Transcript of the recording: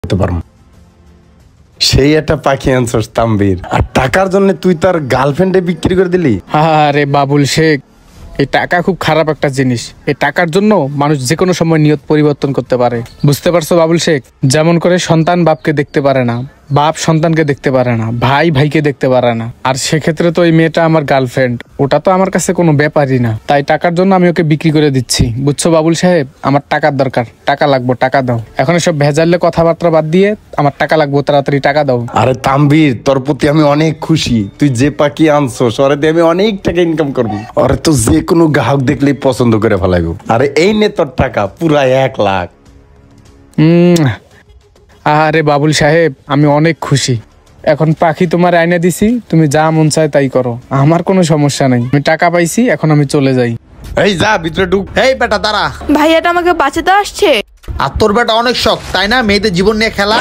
করতে পারবো। সেই একটা পাখি আনছস তাম্বির, আর টাকার জন্য তুই তার গার্লফ্রেন্ডে বিক্রি করে দিলি। আরে বাবুল শেখ, এই টাকা খুব খারাপ একটা জিনিস। এই টাকার জন্য মানুষ যে কোনো সময় নিয়ত পরিবর্তন করতে পারে, বুঝতে পারছো বাবুল শেখ? যেমন করে সন্তান বাপকে দেখতে পারে না, বাপ সন্তানকে দেখতে পারে না, ভাই ভাইকে দেখতে পারে না। আর সেক্ষেত্রে তো এই মেয়েটা আমার গার্লফ্রেন্ড, ওটা তো আমার কাছে কোনো ব্যাপারই না। তাই টাকার জন্য আমি ওকে বিক্রি করে দিচ্ছি, বুঝছো বাবুল সাহেব? আমার টাকার দরকার, টাকা লাগবো, টাকা দাও। এখন সব ভেজালে কথাবার্তা বাদ দিয়ে আমার টাকা লাগবো, তাড়াতাড়ি টাকা দাও। আরে তাম্বির, তোর প্রতি আমি অনেক খুশি। তুই যে পাখি আনছস ওরে দিয়ে আমি অনেক টাকা ইনকাম করবো। ওরে তো যে কোনো গ্রাহক দেখলেই পছন্দ করে ফেলাইবো। আরে এই নে তোর টাকা, পুরা 1 লাখ। আরে বাবুল সাহেব, আমি অনেক খুশি। এখন পাখি তোমার আইনা দিছি, তুমি যা মন চায় তাই করো, আমার কোনো সমস্যা নাই। আমি টাকা পাইছি, এখন আমি চলে যাই। এই যা ভিতরে ঢুক। এই বেটা দাঁড়া। ভাইয়াটা আমাকে বাঁচাতে আসছে। আর তোর বেটা অনেক শখ তাই না, মেয়েদের জীবন নিয়ে খেলা?